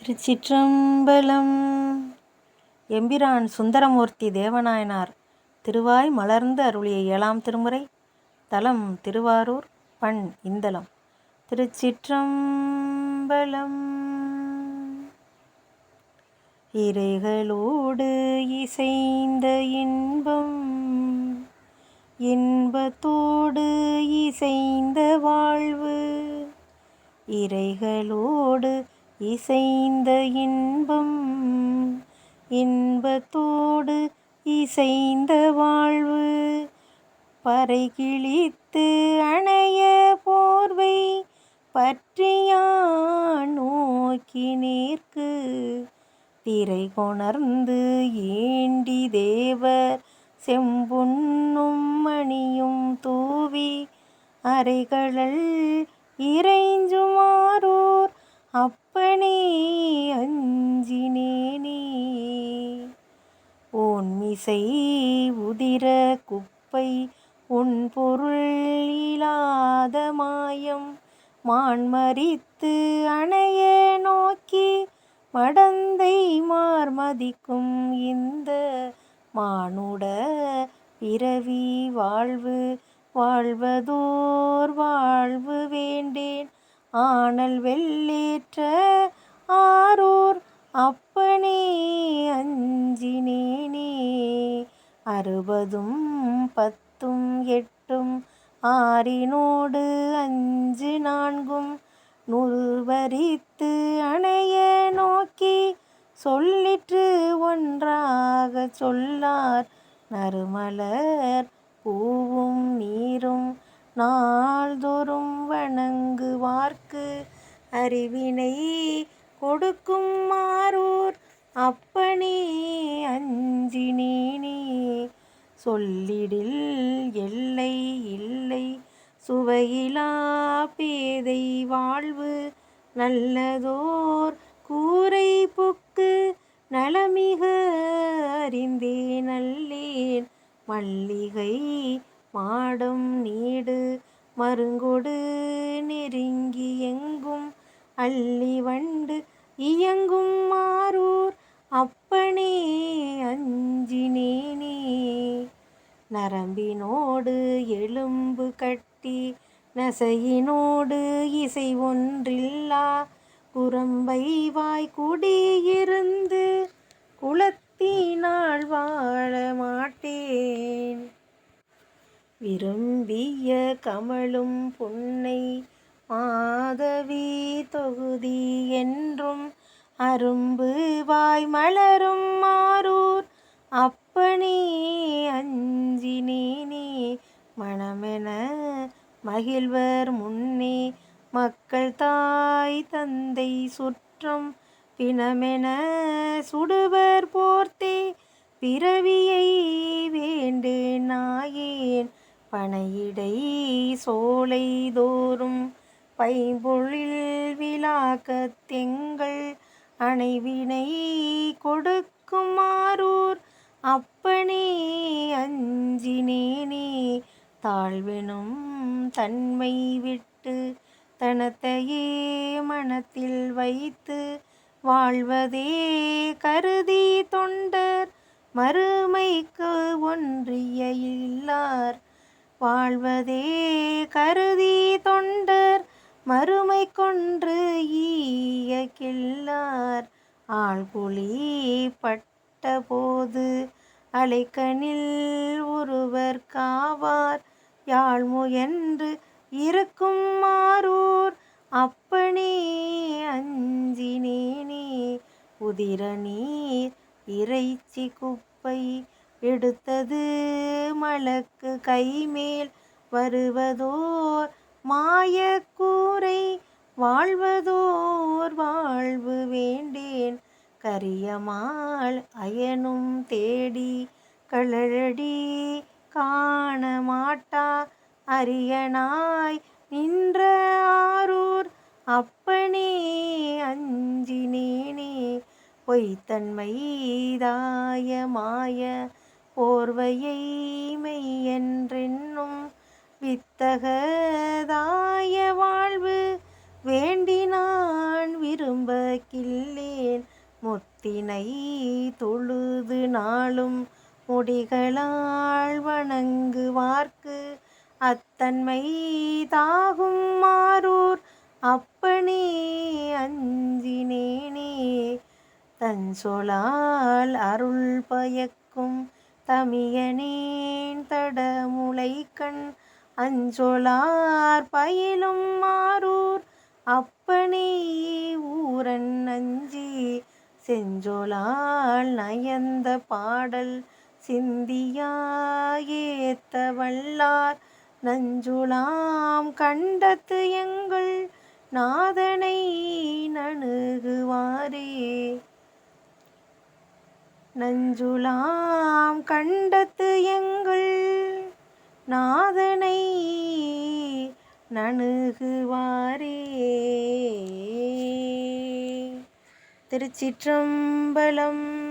திருச்சிற்றம்பலம். எம்பிரான் சுந்தரமூர்த்தி தேவநாயனார் திருவாய் மலர்ந்து அருளிய 7ஆம் திருமுறை. தலம் திருவாரூர். பண் இந்தளம். திருச்சிற்றம்பலம். இறைகளோடு இசைந்த இன்பம், இன்பத்தோடு இசைந்த வாழ்வு. இறைகளோடு இசைந்த இன்பம், இன்பத்தோடு இசைந்த வாழ்வு. பறை கிழித்து அணைய போர்வை பற்றியான் நோக்கி நேர்க்கு. திரை கொணர்ந்து ஏண்டி தேவர் செம்பொன்னும் மணியும் தூவி. அறைகளல் இறைஞ்சுமாறோர் அப்பனே அஞ்சினேனே. ஓன்மிசை உதிர குப்பை உன் பொருள் இலாத மாயம். மான்மரித்து அணைய நோக்கி மடந்தை மார்மதிக்கும் இந்த மானுட பிறவி வாழ்வு. வாழ்வதோர் வாழ்வு வேண்டேன் ஆனல் வெள்ளேற்ற ஆரூர் அப்பனே அஞ்சினேனே. 60ம் 10ம் 8ம் 6னோடு 5 4ம் நுறுவரித்து அணைய நோக்கி. சொல்லிற்று ஒன்றாகச் சொல்லார் நறுமலர் பூவும் நீரும் நாள்தோறும் வணங்குவார்க்கு. அறிவினை கொடுக்கும் ஆரூர் அப்பனே அஞ்சினேனே. சொல்லிடில் எல்லை இல்லை சுவையிலா பேதை வாழ்வு. நல்லதோர் கூரை புக்கு நலமிக அறிந்தே நல்லேன். மல்லிகை மாடம் நீடு மருங்கொடு நெருங்கி எங்கும் அள்ளி வண்டு இயங்கும் ஆரூர் அப்பனே அஞ்சினேனே. நரம்பினோடு எலும்பு கட்டி நசையினோடு இசை ஒன்றில்லா. குரம்பை வாய் குடியிருந்து குலத்தினாள் வாழ மாட்டேன். விரும்பிய கமழும் புன்னை மாதவி தொகுதி என்றும் அரும்பு வாய் மலரும் ஆரூர் அப்பனே அஞ்சினேனே. மணமென மகிழ்வர் முன்னே மக்கள் தாய் தந்தை சுற்றம் பிணமென சுடுவர் போர்த்தே. பிறவியை வேண்டேன் நாயேன் பனையிடை சோலை தோறும் பைம்பொழில் விழாக்கத்தெங்கள் அணைவினை கொடுக்கும் ஆரூர் அப்பனே அஞ்சினேனே. தாழ்வெனும் தன்மை விட்டு தனத்தையே மனத்தில் வைத்து வாழ்வதே கருதி தொண்டர் மறுமைக்கு ஒன்றிய இல்லார். வாழ்வதே கருதி தொண்டர் மறுமை கொன்று ஈய கில்லார். ஆழ்குழி பட்ட போது அலைக்கனில் ஒருவர் காவார். யாழ்முயன்று இருக்கும் ஆரூர் அப்பனே அஞ்சினேனே. உதிர நீர் இறைச்சி குப்பை எடுத்தது மலக்கு கைமேல் வருவதோர் மாயக்கூரை. வாழ்வதோர் வாழ்வு வேண்டேன் கரியமால் அயனும் தேடி. களழடி காண மாட்டா அரியனாய் நின்ற ஆரூர் அப்பனே அஞ்சினேனே. பொய்த்தன்மை தாய மாய போர்வையை மெய்யென்றென்னும் வித்தகதாய வாழ்வு. வேண்டினான் விரும்ப கில்லேன் முத்தினை தொழுது நாளும் முடிகளால் வணங்குவார்க்கு அத்தன்மை தாகும் மாரூர் அப்பனே அஞ்சினேனே. தன் சொலால் அருள் பயக்கும் தமியனேன் தடமுலைக்கண் அஞ்சொலார் பயிலும் மாரூர் அப்பனே ஊரன் அஞ்சி செஞ்சொலால் நயந்த பாடல் சிந்தியா ஏத்த வல்லார் நஞ்சுளாம் கண்டத்து எங்கள் நாதனை நணுகுவாரே. நஞ்சுளாம் கண்டத்து எங்கள் நாதனை நணுகுவாரே. திருச்சிற்றம்பலம்.